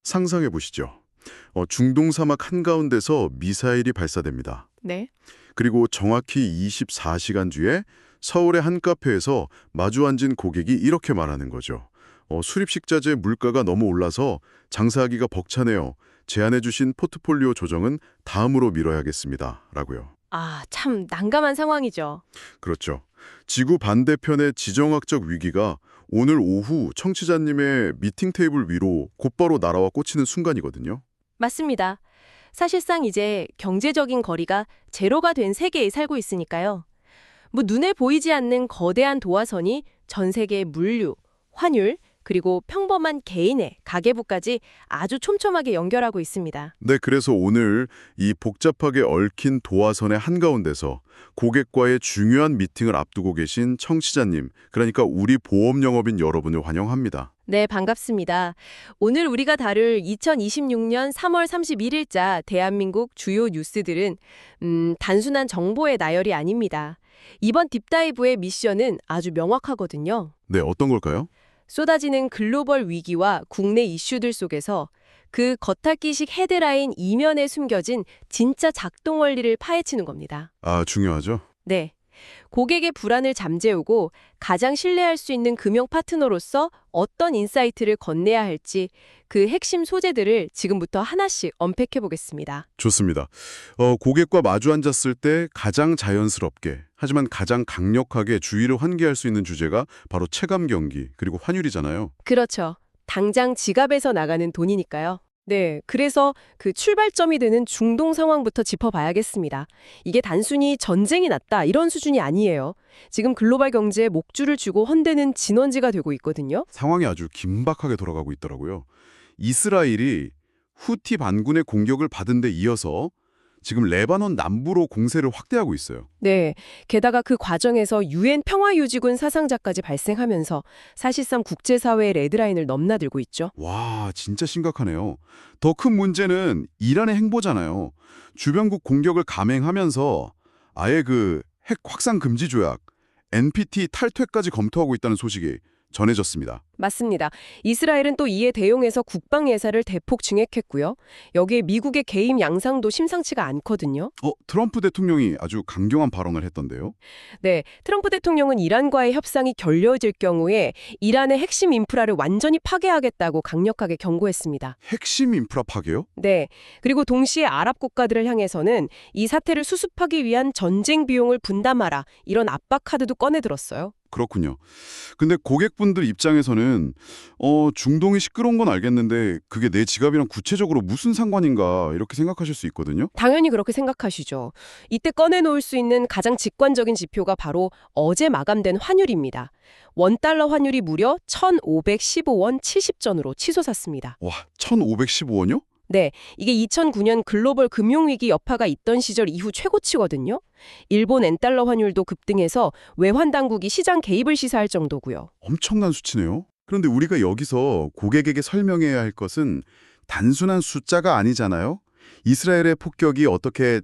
상상해 보시죠. 중동 사막 한가운데서 미사일이 발사됩니다. 네. 그리고 정확히 24시간 뒤에 서울의 한 카페에서 마주 앉은 고객이 이렇게 말하는 거죠. 수립식자재 물가가 너무 올라서 장사하기가 벅차네요. 제안해 주신 포트폴리오 조정은 다음으로 미뤄야겠습니다. 라고요. 아, 참 난감한 상황이죠. 그렇죠. 지구 반대편의 지정학적 위기가 오늘 오후 청취자님의 미팅 테이블 위로 곧바로 날아와 꽂히는 순간이거든요. 맞습니다. 사실상 이제 경제적인 거리가 제로가 된 세계에 살고 있으니까요. 눈에 보이지 않는 거대한 도화선이 전 세계의 물류, 환율, 그리고 평범한 개인의 가계부까지 아주 촘촘하게 연결하고 있습니다. 네, 그래서 오늘 이 복잡하게 얽힌 도화선의 한가운데서 고객과의 중요한 미팅을 앞두고 계신 청취자님, 그러니까 우리 보험 영업인 여러분을 환영합니다. 네, 반갑습니다. 오늘 우리가 다룰 2026년 3월 31일자 대한민국 주요 뉴스들은 단순한 정보의 나열이 아닙니다. 이번 딥다이브의 미션은 아주 명확하거든요. 네, 어떤 걸까요? 쏟아지는 글로벌 위기와 국내 이슈들 속에서 그 겉핥기식 헤드라인 이면에 숨겨진 진짜 작동 원리를 파헤치는 겁니다. 아, 중요하죠. 네. 고객의 불안을 잠재우고 가장 신뢰할 수 있는 금융 파트너로서 어떤 인사이트를 건네야 할지 그 핵심 소재들을 지금부터 하나씩 언팩해 보겠습니다. 좋습니다. 고객과 마주 앉았을 때 가장 자연스럽게 하지만 가장 강력하게 주의를 환기할 수 있는 주제가 바로 체감 경기 그리고 환율이잖아요. 그렇죠. 당장 지갑에서 나가는 돈이니까요. 네, 그래서 그 출발점이 되는 중동 상황부터 짚어봐야겠습니다. 이게 단순히 전쟁이 났다 이런 수준이 아니에요. 지금 글로벌 경제에 목줄을 쥐고 헌대는 진원지가 되고 있거든요. 상황이 아주 긴박하게 돌아가고 있더라고요. 이스라엘이 후티 반군의 공격을 받은 데 이어서 지금 레바논 남부로 공세를 확대하고 있어요. 네, 게다가 그 과정에서 유엔 평화유지군 사상자까지 발생하면서 사실상 국제사회의 레드라인을 넘나들고 있죠. 와, 진짜 심각하네요. 더 큰 문제는 이란의 행보잖아요. 주변국 공격을 감행하면서 아예 그 핵 확산 금지 조약, NPT 탈퇴까지 검토하고 있다는 소식이 전해졌습니다. 맞습니다. 이스라엘은 또 이에 대응해서 국방 예산을 대폭 증액했고요. 여기에 미국의 개입 양상도 심상치가 않거든요. 트럼프 대통령이 아주 강경한 발언을 했던데요. 네, 트럼프 대통령은 이란과의 협상이 결려질 경우에 이란의 핵심 인프라를 완전히 파괴하겠다고 강력하게 경고했습니다. 핵심 인프라 파괴요? 네, 그리고 동시에 아랍 국가들을 향해서는 이 사태를 수습하기 위한 전쟁 비용을 분담하라 이런 압박 카드도 꺼내들었어요. 그렇군요. 근데 고객분들 입장에서는 중동이 시끄러운 건 알겠는데 그게 내 지갑이랑 구체적으로 무슨 상관인가 이렇게 생각하실 수 있거든요. 당연히 그렇게 생각하시죠. 이때 꺼내놓을 수 있는 가장 직관적인 지표가 바로 어제 마감된 환율입니다. 원달러 환율이 무려 1,515원 70전으로 치솟았습니다. 와, 1,515원이요? 네, 이게 2009년 글로벌 금융위기 여파가 있던 시절 이후 최고치거든요. 일본 엔달러 환율도 급등해서 외환 당국이 시장 개입을 시사할 정도고요. 엄청난 수치네요. 그런데 우리가 여기서 고객에게 설명해야 할 것은 단순한 숫자가 아니잖아요. 이스라엘의 폭격이 어떻게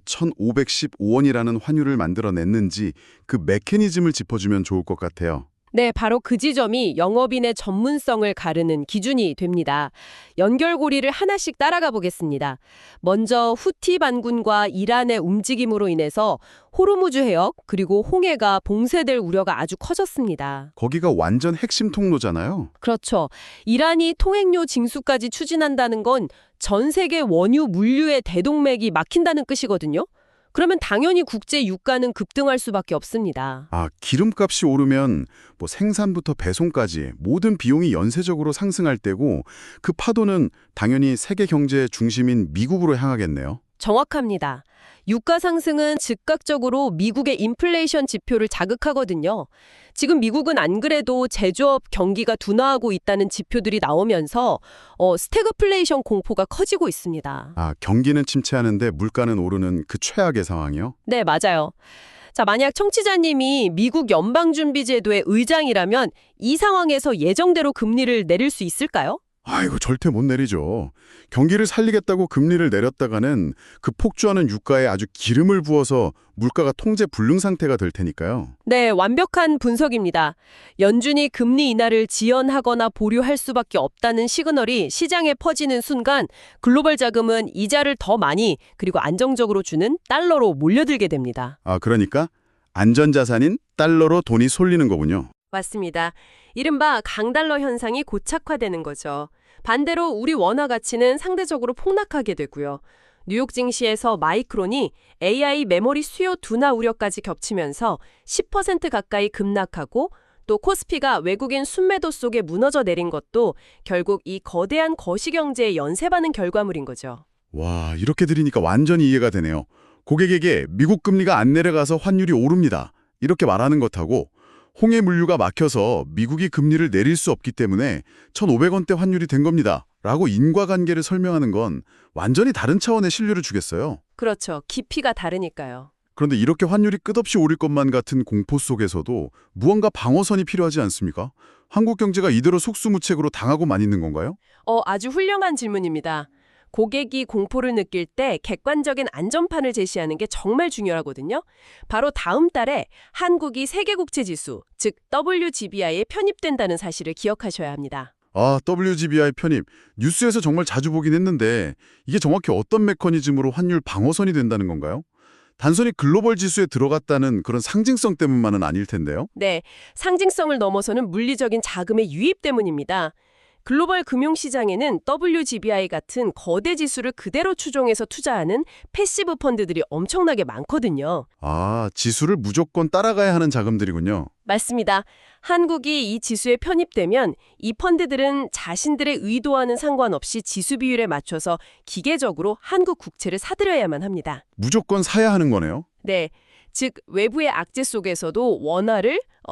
1,515원이라는 환율을 만들어냈는지 그 메커니즘을 짚어주면 좋을 것 같아요. 네, 바로 그 지점이 영업인의 전문성을 가르는 기준이 됩니다. 연결고리를 하나씩 따라가 보겠습니다. 먼저 후티 반군과 이란의 움직임으로 인해서 호르무즈 해역 그리고 홍해가 봉쇄될 우려가 아주 커졌습니다. 거기가 완전 핵심 통로잖아요. 그렇죠. 이란이 통행료 징수까지 추진한다는 건 전 세계 원유 물류의 대동맥이 막힌다는 뜻이거든요. 그러면 당연히 국제 유가는 급등할 수밖에 없습니다. 기름값이 오르면 생산부터 배송까지 모든 비용이 연쇄적으로 상승할 때고 그 파도는 당연히 세계 경제의 중심인 미국으로 향하겠네요. 정확합니다. 유가 상승은 즉각적으로 미국의 인플레이션 지표를 자극하거든요. 지금 미국은 안 그래도 제조업 경기가 둔화하고 있다는 지표들이 나오면서 스태그플레이션 공포가 커지고 있습니다. 경기는 침체하는데 물가는 오르는 그 최악의 상황이요? 네, 맞아요. 자, 만약 청취자님이 미국 연방준비제도의 의장이라면 이 상황에서 예정대로 금리를 내릴 수 있을까요? 아이고, 절대 못 내리죠. 경기를 살리겠다고 금리를 내렸다가는 그 폭주하는 유가에 아주 기름을 부어서 물가가 통제 불능 상태가 될 테니까요. 네, 완벽한 분석입니다. 연준이 금리 인하를 지연하거나 보류할 수밖에 없다는 시그널이 시장에 퍼지는 순간 글로벌 자금은 이자를 더 많이 그리고 안정적으로 주는 달러로 몰려들게 됩니다. 아, 그러니까 안전자산인 달러로 돈이 쏠리는 거군요. 맞습니다. 이른바 강달러 현상이 고착화되는 거죠. 반대로 우리 원화 가치는 상대적으로 폭락하게 되고요. 뉴욕 증시에서 마이크론이 AI 메모리 수요 둔화 우려까지 겹치면서 10% 가까이 급락하고 또 코스피가 외국인 순매도 속에 무너져 내린 것도 결국 이 거대한 거시경제에 연쇄받는 결과물인 거죠. 와, 이렇게 들으니까 완전히 이해가 되네요. 고객에게 미국 금리가 안 내려가서 환율이 오릅니다. 이렇게 말하는 것하고 홍해 물류가 막혀서 미국이 금리를 내릴 수 없기 때문에 1,500원대 환율이 된 겁니다. 라고 인과관계를 설명하는 건 완전히 다른 차원의 신뢰를 주겠어요. 그렇죠. 깊이가 다르니까요. 그런데 이렇게 환율이 끝없이 오를 것만 같은 공포 속에서도 무언가 방어선이 필요하지 않습니까? 한국 경제가 이대로 속수무책으로 당하고만 있는 건가요? 아주 훌륭한 질문입니다. 고객이 공포를 느낄 때 객관적인 안전판을 제시하는 게 정말 중요하거든요. 바로 다음 달에 한국이 세계국채지수, 즉 WGBI에 편입된다는 사실을 기억하셔야 합니다. 아, WGBI 편입. 뉴스에서 정말 자주 보긴 했는데 이게 정확히 어떤 메커니즘으로 환율 방어선이 된다는 건가요? 단순히 글로벌 지수에 들어갔다는 그런 상징성 때문만은 아닐 텐데요. 네, 상징성을 넘어서는 물리적인 자금의 유입 때문입니다. 글로벌 금융시장에는 WGBI 같은 거대 지수를 그대로 추종해서 투자하는 패시브 펀드들이 엄청나게 많거든요. 아, 지수를 무조건 따라가야 하는 자금들이군요. 맞습니다. 한국이 이 지수에 편입되면 이 펀드들은 자신들의 의도와는 상관없이 지수 비율에 맞춰서 기계적으로 한국 국채를 사들여야만 합니다. 무조건 사야 하는 거네요. 네, 즉 외부의 악재 속에서도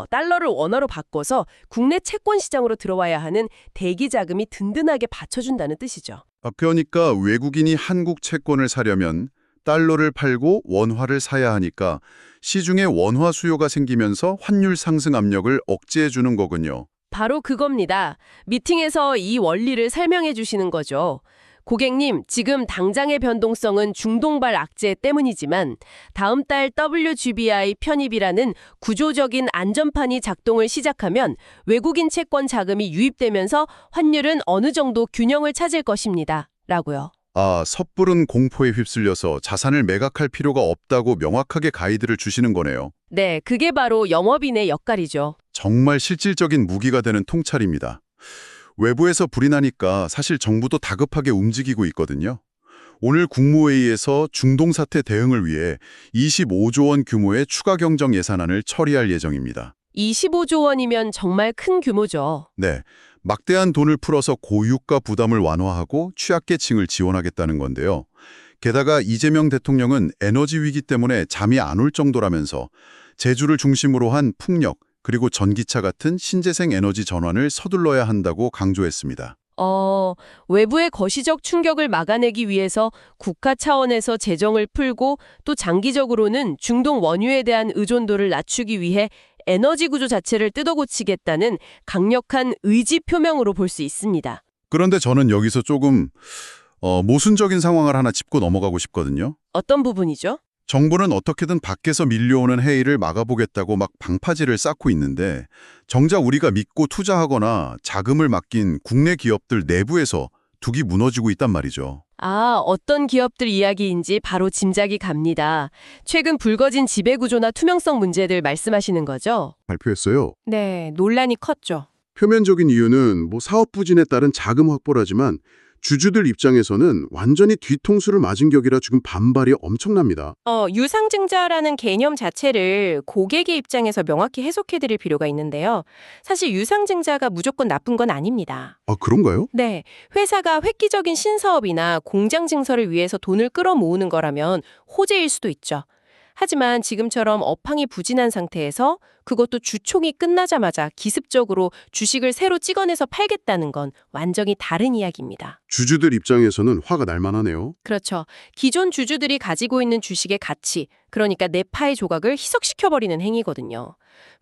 달러를 원화로 바꿔서 국내 채권 시장으로 들어와야 하는 대기 자금이 든든하게 받쳐준다는 뜻이죠. 아, 그러니까 외국인이 한국 채권을 사려면 달러를 팔고 원화를 사야 하니까 시중에 원화 수요가 생기면서 환율 상승 압력을 억제해 주는 거군요. 바로 그겁니다. 미팅에서 이 원리를 설명해 주시는 거죠. 고객님, 지금 당장의 변동성은 중동발 악재 때문이지만 다음 달 WGBI 편입이라는 구조적인 안전판이 작동을 시작하면 외국인 채권 자금이 유입되면서 환율은 어느 정도 균형을 찾을 것입니다. 라고요. 아, 섣부른 공포에 휩쓸려서 자산을 매각할 필요가 없다고 명확하게 가이드를 주시는 거네요. 네, 그게 바로 영업인의 역할이죠. 정말 실질적인 무기가 되는 통찰입니다. 외부에서 불이 나니까 사실 정부도 다급하게 움직이고 있거든요. 오늘 국무회의에서 중동 사태 대응을 위해 25조 원 규모의 추가 경정 예산안을 처리할 예정입니다. 25조 원이면 정말 큰 규모죠. 네, 막대한 돈을 풀어서 고유가 부담을 완화하고 취약계층을 지원하겠다는 건데요. 게다가 이재명 대통령은 에너지 위기 때문에 잠이 안 올 정도라면서 제주를 중심으로 한 풍력, 그리고 전기차 같은 신재생 에너지 전환을 서둘러야 한다고 강조했습니다. 외부의 거시적 충격을 막아내기 위해서 국가 차원에서 재정을 풀고 또 장기적으로는 중동 원유에 대한 의존도를 낮추기 위해 에너지 구조 자체를 뜯어고치겠다는 강력한 의지 표명으로 볼 수 있습니다. 그런데 저는 여기서 조금 모순적인 상황을 하나 짚고 넘어가고 싶거든요. 어떤 부분이죠? 정부는 어떻게든 밖에서 밀려오는 해이를 막아보겠다고 막 방파제를 쌓고 있는데 정작 우리가 믿고 투자하거나 자금을 맡긴 국내 기업들 내부에서 둑이 무너지고 있단 말이죠. 어떤 기업들 이야기인지 바로 짐작이 갑니다. 최근 불거진 지배구조나 투명성 문제들 말씀하시는 거죠? 발표했어요. 네, 논란이 컸죠. 표면적인 이유는 사업 부진에 따른 자금 확보라지만 주주들 입장에서는 완전히 뒤통수를 맞은 격이라 지금 반발이 엄청납니다. 유상증자라는 개념 자체를 고객의 입장에서 명확히 해석해드릴 필요가 있는데요. 사실 유상증자가 무조건 나쁜 건 아닙니다. 아, 그런가요? 네, 회사가 획기적인 신사업이나 공장 증설을 위해서 돈을 끌어모으는 거라면 호재일 수도 있죠. 하지만 지금처럼 업황이 부진한 상태에서 그것도 주총이 끝나자마자 기습적으로 주식을 새로 찍어내서 팔겠다는 건 완전히 다른 이야기입니다. 주주들 입장에서는 화가 날 만하네요. 그렇죠. 기존 주주들이 가지고 있는 주식의 가치, 그러니까 내 파의 조각을 희석시켜버리는 행위거든요.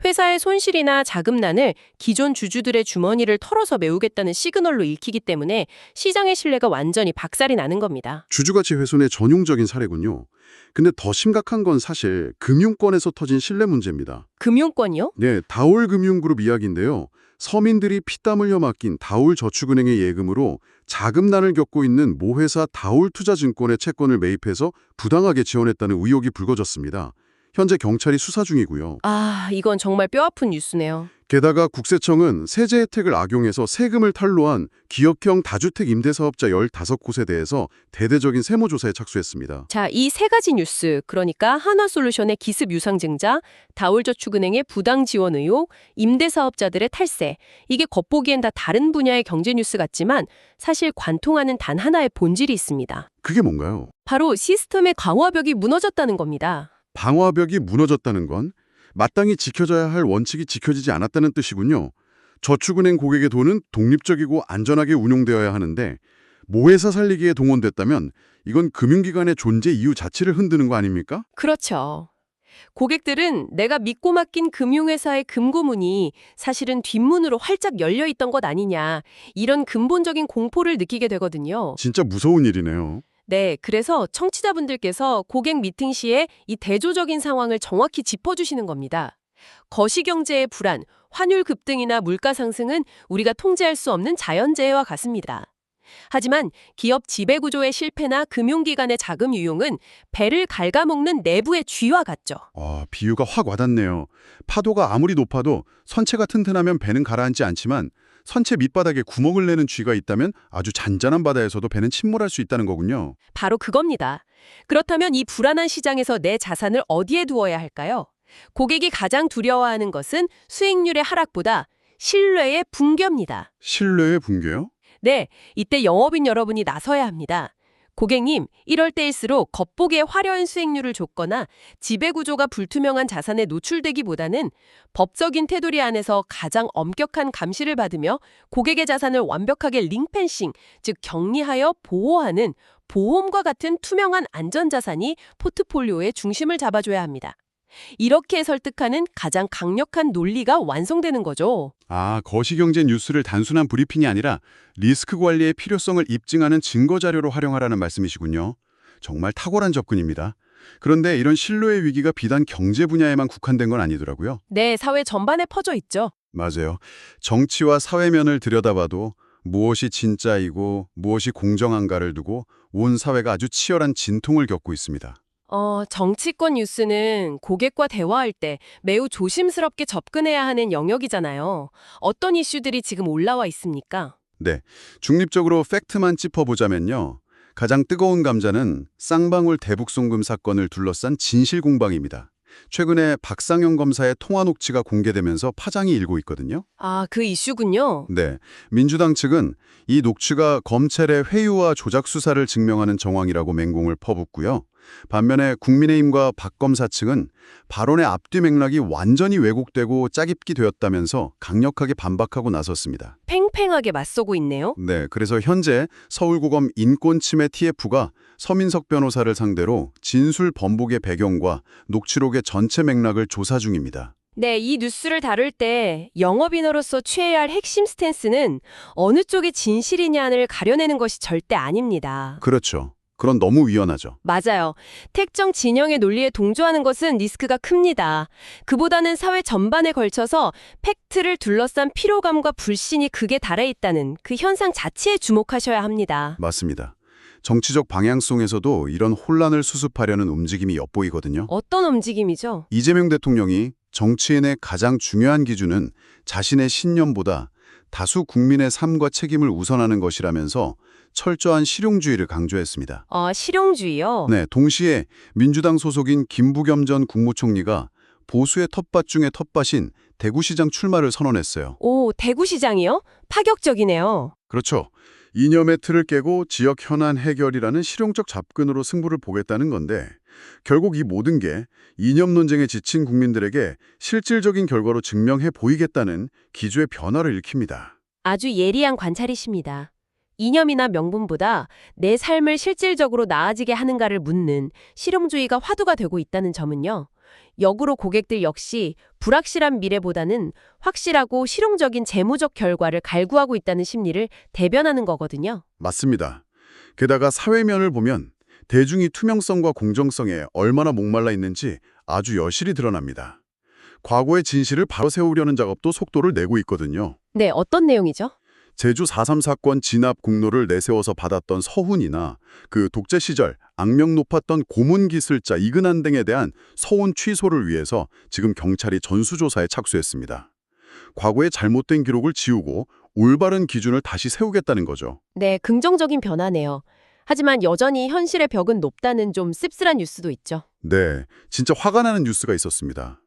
회사의 손실이나 자금난을 기존 주주들의 주머니를 털어서 메우겠다는 시그널로 읽히기 때문에 시장의 신뢰가 완전히 박살이 나는 겁니다. 주주가치 훼손의 전형적인 사례군요. 근데 더 심각한 건 사실 금융권에서 터진 신뢰 문제입니다. 금융권이요? 네, 다올금융그룹 이야기인데요. 서민들이 피땀 흘려 맡긴 다올저축은행의 예금으로 자금난을 겪고 있는 모회사 다올투자증권의 채권을 매입해서 부당하게 지원했다는 의혹이 불거졌습니다. 현재 경찰이 수사 중이고요. 아, 이건 정말 뼈아픈 뉴스네요. 게다가 국세청은 세제 혜택을 악용해서 세금을 탈루한 기업형 다주택 임대사업자 15곳에 대해서 대대적인 세무조사에 착수했습니다. 자, 이 세 가지 뉴스, 그러니까 한화솔루션의 기습 유상증자, 다올저축은행의 부당 지원 의혹, 임대사업자들의 탈세, 이게 겉보기엔 다 다른 분야의 경제 뉴스 같지만 사실 관통하는 단 하나의 본질이 있습니다. 그게 뭔가요? 바로 시스템의 강화벽이 무너졌다는 겁니다. 방화벽이 무너졌다는 건 마땅히 지켜져야 할 원칙이 지켜지지 않았다는 뜻이군요. 저축은행 고객의 돈은 독립적이고 안전하게 운용되어야 하는데 모회사 살리기에 동원됐다면 이건 금융기관의 존재 이유 자체를 흔드는 거 아닙니까? 그렇죠. 고객들은 내가 믿고 맡긴 금융회사의 금고문이 사실은 뒷문으로 활짝 열려 있던 것 아니냐, 이런 근본적인 공포를 느끼게 되거든요. 진짜 무서운 일이네요. 네, 그래서 청취자분들께서 고객 미팅 시에 이 대조적인 상황을 정확히 짚어주시는 겁니다. 거시경제의 불안, 환율 급등이나 물가 상승은 우리가 통제할 수 없는 자연재해와 같습니다. 하지만 기업 지배구조의 실패나 금융기관의 자금 유용은 배를 갉아먹는 내부의 쥐와 같죠. 비유가 확 와닿네요. 파도가 아무리 높아도 선체가 튼튼하면 배는 가라앉지 않지만 선체 밑바닥에 구멍을 내는 쥐가 있다면 아주 잔잔한 바다에서도 배는 침몰할 수 있다는 거군요. 바로 그겁니다. 그렇다면 이 불안한 시장에서 내 자산을 어디에 두어야 할까요? 고객이 가장 두려워하는 것은 수익률의 하락보다 신뢰의 붕괴입니다. 신뢰의 붕괴요? 네, 이때 영업인 여러분이 나서야 합니다. 고객님, 이럴 때일수록 겉보기에 화려한 수익률을 줬거나 지배구조가 불투명한 자산에 노출되기보다는 법적인 테두리 안에서 가장 엄격한 감시를 받으며 고객의 자산을 완벽하게 링펜싱, 즉 격리하여 보호하는 보험과 같은 투명한 안전자산이 포트폴리오의 중심을 잡아줘야 합니다. 이렇게 설득하는 가장 강력한 논리가 완성되는 거죠. 거시경제 뉴스를 단순한 브리핑이 아니라 리스크 관리의 필요성을 입증하는 증거자료로 활용하라는 말씀이시군요. 정말 탁월한 접근입니다. 그런데 이런 신뢰의 위기가 비단 경제 분야에만 국한된 건 아니더라고요. 네, 사회 전반에 퍼져 있죠. 맞아요. 정치와 사회면을 들여다봐도 무엇이 진짜이고 무엇이 공정한가를 두고 온 사회가 아주 치열한 진통을 겪고 있습니다. 정치권 뉴스는 고객과 대화할 때 매우 조심스럽게 접근해야 하는 영역이잖아요. 어떤 이슈들이 지금 올라와 있습니까? 네, 중립적으로 팩트만 짚어보자면요. 가장 뜨거운 감자는 쌍방울 대북송금 사건을 둘러싼 진실 공방입니다. 최근에 박상영 검사의 통화 녹취가 공개되면서 파장이 일고 있거든요. 그 이슈군요. 네, 민주당 측은 이 녹취가 검찰의 회유와 조작 수사를 증명하는 정황이라고 맹공을 퍼붓고요. 반면에 국민의힘과 박 검사 측은 발언의 앞뒤 맥락이 완전히 왜곡되고 짜깁기 되었다면서 강력하게 반박하고 나섰습니다. 팽팽하게 맞서고 있네요. 네, 그래서 현재 서울고검 인권침해 TF가 서민석 변호사를 상대로 진술 번복의 배경과 녹취록의 전체 맥락을 조사 중입니다. 네, 이 뉴스를 다룰 때 영업인으로서 취해야 할 핵심 스탠스는 어느 쪽이 진실이냐를 가려내는 것이 절대 아닙니다. 그렇죠. 그건 너무 위험하죠. 맞아요. 특정 진영의 논리에 동조하는 것은 리스크가 큽니다. 그보다는 사회 전반에 걸쳐서 팩트를 둘러싼 피로감과 불신이 극에 달해 있다는 그 현상 자체에 주목하셔야 합니다. 맞습니다. 정치적 방향성에서도 이런 혼란을 수습하려는 움직임이 엿보이거든요. 어떤 움직임이죠? 이재명 대통령이 정치인의 가장 중요한 기준은 자신의 신념보다 다수 국민의 삶과 책임을 우선하는 것이라면서 철저한 실용주의를 강조했습니다. 실용주의요? 네, 동시에 민주당 소속인 김부겸 전 국무총리가 보수의 텃밭 중의 텃밭인 대구시장 출마를 선언했어요. 오, 대구시장이요? 파격적이네요. 그렇죠. 이념의 틀을 깨고 지역 현안 해결이라는 실용적 접근으로 승부를 보겠다는 건데 결국 이 모든 게 이념 논쟁에 지친 국민들에게 실질적인 결과로 증명해 보이겠다는 기조의 변화를 일으킵니다. 아주 예리한 관찰이십니다. 이념이나 명분보다 내 삶을 실질적으로 나아지게 하는가를 묻는 실용주의가 화두가 되고 있다는 점은요. 역으로 고객들 역시 불확실한 미래보다는 확실하고 실용적인 재무적 결과를 갈구하고 있다는 심리를 대변하는 거거든요. 맞습니다. 게다가 사회면을 보면 대중이 투명성과 공정성에 얼마나 목말라 있는지 아주 여실히 드러납니다. 과거의 진실을 바로 세우려는 작업도 속도를 내고 있거든요. 네, 어떤 내용이죠? 제주 4.3 사건 진압 공로를 내세워서 받았던 서훈이나 그 독재 시절 악명 높았던 고문기술자 이근한 등에 대한 서훈 취소를 위해서 지금 경찰이 전수조사에 착수했습니다. 과거의 잘못된 기록을 지우고 올바른 기준을 다시 세우겠다는 거죠. 네, 긍정적인 변화네요. 하지만 여전히 현실의 벽은 높다는 좀 씁쓸한 뉴스도 있죠. 네, 진짜 화가 나는 뉴스가 있었습니다.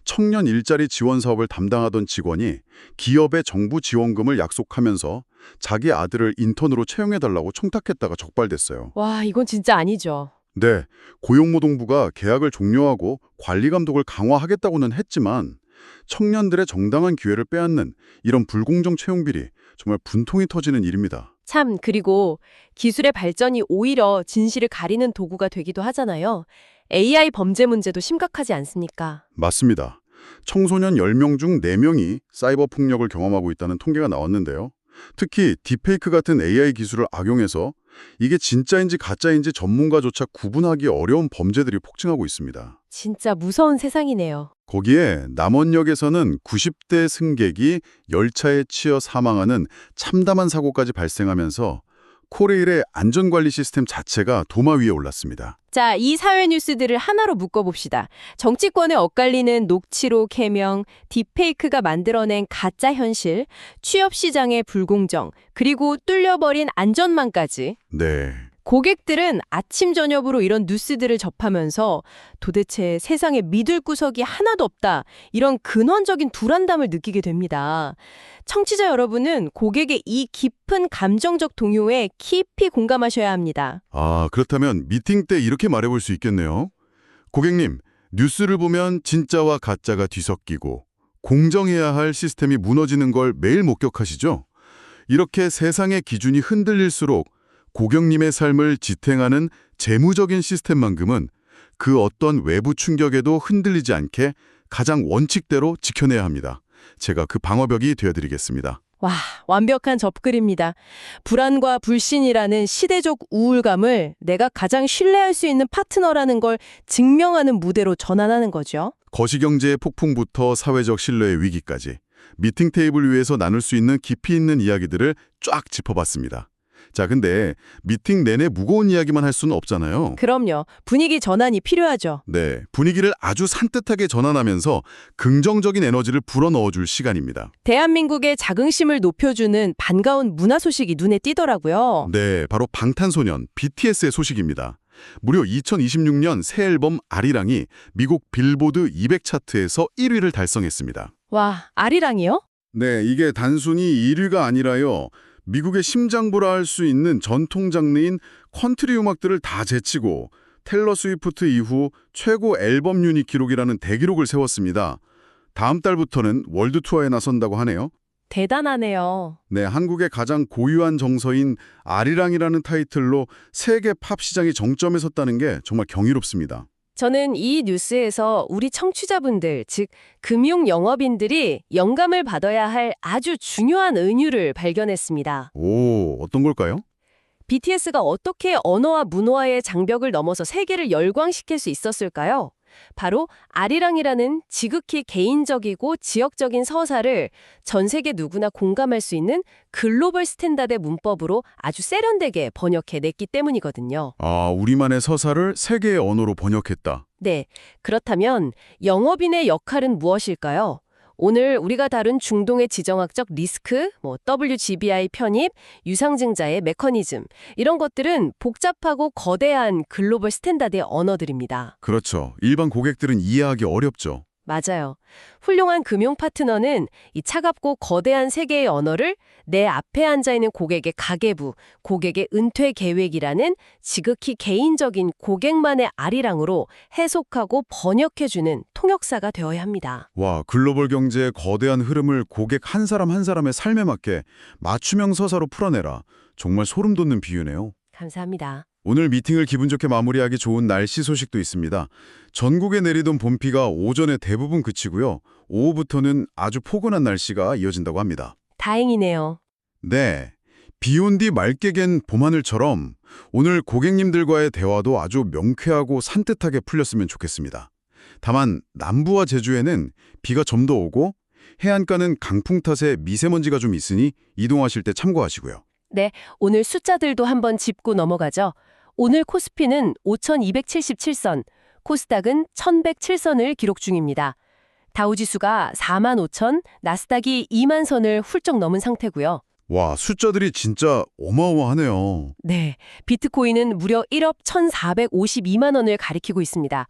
청년 일자리 지원 사업을 담당하던 직원이 기업에 정부 지원금을 약속하면서 자기 아들을 인턴으로 채용해달라고 청탁했다가 적발됐어요. 와, 이건 진짜 아니죠. 네, 고용노동부가 계약을 종료하고 관리 감독을 강화하겠다고는 했지만 청년들의 정당한 기회를 빼앗는 이런 불공정 채용 비리 정말 분통이 터지는 일입니다. 참, 그리고 기술의 발전이 오히려 진실을 가리는 도구가 되기도 하잖아요. AI 범죄 문제도 심각하지 않습니까? 맞습니다. 청소년 10명 중 4명이 사이버 폭력을 경험하고 있다는 통계가 나왔는데요. 특히 딥페이크 같은 AI 기술을 악용해서 이게 진짜인지 가짜인지 전문가조차 구분하기 어려운 범죄들이 폭증하고 있습니다. 진짜 무서운 세상이네요. 거기에 남원역에서는 90대 승객이 열차에 치여 사망하는 참담한 사고까지 발생하면서 코레일의 안전관리 시스템 자체가 도마 위에 올랐습니다. 자, 이 사회 뉴스들을 하나로 묶어봅시다. 정치권에 엇갈리는 녹취록 해명, 딥페이크가 만들어낸 가짜 현실, 취업 시장의 불공정, 그리고 뚫려버린 안전망까지. 네, 고객들은 아침 저녁으로 이런 뉴스들을 접하면서 도대체 세상에 믿을 구석이 하나도 없다. 이런 근원적인 불안감을 느끼게 됩니다. 청취자 여러분은 고객의 이 깊은 감정적 동요에 깊이 공감하셔야 합니다. 그렇다면 미팅 때 이렇게 말해볼 수 있겠네요. 고객님, 뉴스를 보면 진짜와 가짜가 뒤섞이고 공정해야 할 시스템이 무너지는 걸 매일 목격하시죠? 이렇게 세상의 기준이 흔들릴수록 고객님의 삶을 지탱하는 재무적인 시스템만큼은 그 어떤 외부 충격에도 흔들리지 않게 가장 원칙대로 지켜내야 합니다. 제가 그 방어벽이 되어드리겠습니다. 와, 완벽한 접글입니다. 불안과 불신이라는 시대적 우울감을 내가 가장 신뢰할 수 있는 파트너라는 걸 증명하는 무대로 전환하는 거죠. 거시경제의 폭풍부터 사회적 신뢰의 위기까지 미팅 테이블 위에서 나눌 수 있는 깊이 있는 이야기들을 쫙 짚어봤습니다. 자, 근데 미팅 내내 무거운 이야기만 할 수는 없잖아요. 그럼요. 분위기 전환이 필요하죠. 네, 분위기를 아주 산뜻하게 전환하면서 긍정적인 에너지를 불어넣어줄 시간입니다. 대한민국의 자긍심을 높여주는 반가운 문화 소식이 눈에 띄더라고요. 네, 바로 방탄소년 BTS의 소식입니다. 무려 2026년 새 앨범 아리랑이 미국 빌보드 200 차트에서 1위를 달성했습니다. 와, 아리랑이요? 네, 이게 단순히 1위가 아니라요. 미국의 심장부라 할 수 있는 전통 장르인 컨트리 음악들을 다 제치고 테일러 스위프트 이후 최고 앨범 유닛 기록이라는 대기록을 세웠습니다. 다음 달부터는 월드 투어에 나선다고 하네요. 대단하네요. 네, 한국의 가장 고유한 정서인 아리랑이라는 타이틀로 세계 팝 시장이 정점에 섰다는 게 정말 경이롭습니다. 저는 이 뉴스에서 우리 청취자분들, 즉 금융 영업인들이 영감을 받아야 할 아주 중요한 은유를 발견했습니다. 오, 어떤 걸까요? BTS가 어떻게 언어와 문화의 장벽을 넘어서 세계를 열광시킬 수 있었을까요? 바로 아리랑이라는 지극히 개인적이고 지역적인 서사를 전 세계 누구나 공감할 수 있는 글로벌 스탠다드의 문법으로 아주 세련되게 번역해냈기 때문이거든요. 우리만의 서사를 세계의 언어로 번역했다. 네, 그렇다면 영업인의 역할은 무엇일까요? 오늘 우리가 다룬 중동의 지정학적 리스크, WGBI 편입, 유상증자의 메커니즘 이런 것들은 복잡하고 거대한 글로벌 스탠다드의 언어들입니다. 그렇죠. 일반 고객들은 이해하기 어렵죠. 맞아요. 훌륭한 금융 파트너는 이 차갑고 거대한 세계의 언어를 내 앞에 앉아있는 고객의 가계부, 고객의 은퇴 계획이라는 지극히 개인적인 고객만의 아리랑으로 해석하고 번역해주는 통역사가 되어야 합니다. 와, 글로벌 경제의 거대한 흐름을 고객 한 사람 한 사람의 삶에 맞게 맞춤형 서사로 풀어내라. 정말 소름 돋는 비유네요. 감사합니다. 오늘 미팅을 기분 좋게 마무리하기 좋은 날씨 소식도 있습니다. 전국에 내리던 봄비가 오전에 대부분 그치고요. 오후부터는 아주 포근한 날씨가 이어진다고 합니다. 다행이네요. 네, 비 온 뒤 맑게 갠 봄하늘처럼 오늘 고객님들과의 대화도 아주 명쾌하고 산뜻하게 풀렸으면 좋겠습니다. 다만 남부와 제주에는 비가 좀 더 오고 해안가는 강풍 탓에 미세먼지가 좀 있으니 이동하실 때 참고하시고요. 네, 오늘 숫자들도 한번 짚고 넘어가죠. 오늘 코스피는 5,277선, 코스닥은 1,107선을 기록 중입니다. 다우지수가 45,000, 나스닥이 2만 선을 훌쩍 넘은 상태고요. 와, 숫자들이 진짜 어마어마하네요. 네, 비트코인은 무려 1억 1,452만 원을 가리키고 있습니다.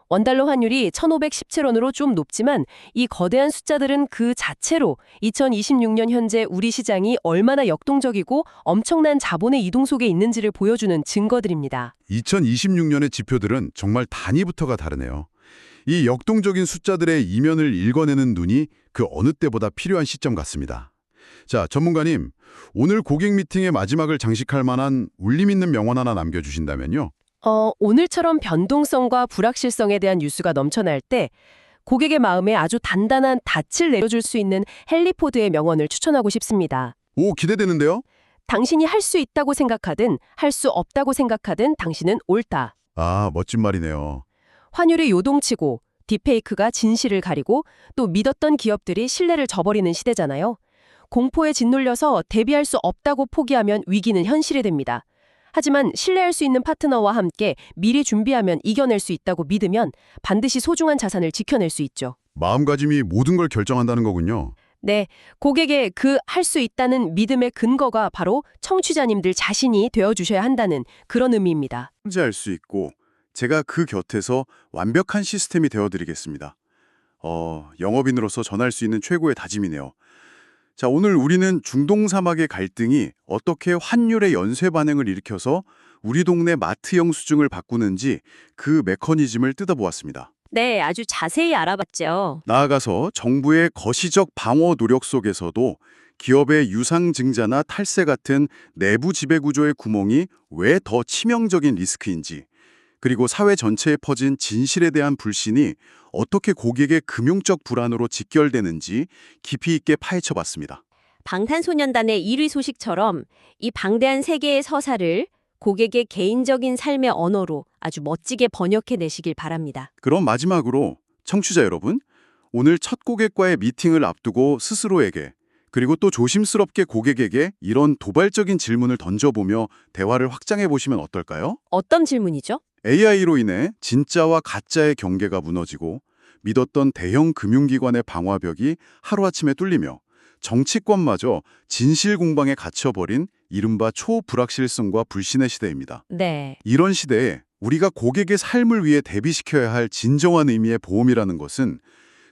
원달러 환율이 1,517원으로 좀 높지만 이 거대한 숫자들은 그 자체로 2026년 현재 우리 시장이 얼마나 역동적이고 엄청난 자본의 이동 속에 있는지를 보여주는 증거들입니다. 2026년의 지표들은 정말 단위부터가 다르네요. 이 역동적인 숫자들의 이면을 읽어내는 눈이 그 어느 때보다 필요한 시점 같습니다. 자, 전문가님, 오늘 고객 미팅의 마지막을 장식할 만한 울림 있는 명언 하나 남겨주신다면요. 오늘처럼 변동성과 불확실성에 대한 뉴스가 넘쳐날 때 고객의 마음에 아주 단단한 닻을 내려줄 수 있는 헨리 포드의 명언을 추천하고 싶습니다. 오, 기대되는데요? 당신이 할 수 있다고 생각하든 할 수 없다고 생각하든 당신은 옳다. 아, 멋진 말이네요. 환율이 요동치고 딥페이크가 진실을 가리고 또 믿었던 기업들이 신뢰를 저버리는 시대잖아요. 공포에 짓눌려서 대비할 수 없다고 포기하면 위기는 현실이 됩니다. 하지만 신뢰할 수 있는 파트너와 함께 미리 준비하면 이겨낼 수 있다고 믿으면 반드시 소중한 자산을 지켜낼 수 있죠. 마음가짐이 모든 걸 결정한다는 거군요. 네, 고객의 그 할 수 있다는 믿음의 근거가 바로 청취자님들 자신이 되어주셔야 한다는 그런 의미입니다. 통제할 수 있고 제가 그 곁에서 완벽한 시스템이 되어드리겠습니다. 영업인으로서 전할 수 있는 최고의 다짐이네요. 자, 오늘 우리는 중동 사막의 갈등이 어떻게 환율의 연쇄 반응을 일으켜서 우리 동네 마트 영수증을 바꾸는지 그 메커니즘을 뜯어보았습니다. 네, 아주 자세히 알아봤죠. 나아가서 정부의 거시적 방어 노력 속에서도 기업의 유상증자나 탈세 같은 내부 지배구조의 구멍이 왜 더 치명적인 리스크인지, 그리고 사회 전체에 퍼진 진실에 대한 불신이 어떻게 고객의 금융적 불안으로 직결되는지 깊이 있게 파헤쳐봤습니다. 방탄소년단의 1위 소식처럼 이 방대한 세계의 서사를 고객의 개인적인 삶의 언어로 아주 멋지게 번역해 내시길 바랍니다. 그럼 마지막으로 청취자 여러분, 오늘 첫 고객과의 미팅을 앞두고 스스로에게 그리고 또 조심스럽게 고객에게 이런 도발적인 질문을 던져보며 대화를 확장해 보시면 어떨까요? 어떤 질문이죠? AI로 인해 진짜와 가짜의 경계가 무너지고 믿었던 대형 금융기관의 방화벽이 하루아침에 뚫리며 정치권마저 진실 공방에 갇혀버린 이른바 초불확실성과 불신의 시대입니다. 네. 이런 시대에 우리가 고객의 삶을 위해 대비시켜야 할 진정한 의미의 보험이라는 것은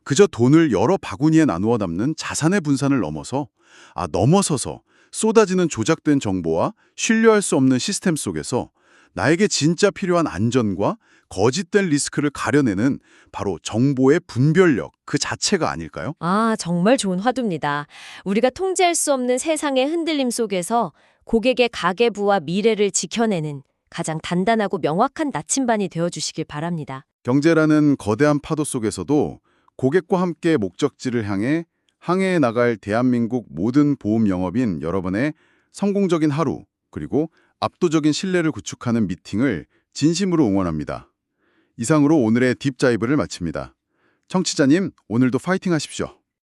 그저 돈을 여러 바구니에 나누어 담는 자산의 분산을 넘어서서 쏟아지는 조작된 정보와 신뢰할 수 없는 시스템 속에서 나에게 진짜 필요한 안전과 거짓된 리스크를 가려내는 바로 정보의 분별력 그 자체가 아닐까요? 아, 정말 좋은 화두입니다. 우리가 통제할 수 없는 세상의 흔들림 속에서 고객의 가계부와 미래를 지켜내는 가장 단단하고 명확한 나침반이 되어주시길 바랍니다. 경제라는 거대한 파도 속에서도 고객과 함께 목적지를 향해 항해해 나갈 대한민국 모든 보험 영업인 여러분의 성공적인 하루 그리고 압도적인 신뢰를 구축하는 미팅을 진심으로 응원합니다. 이상으로 오늘의 딥다이브를 마칩니다. 청취자님, 오늘도 파이팅 하십시오.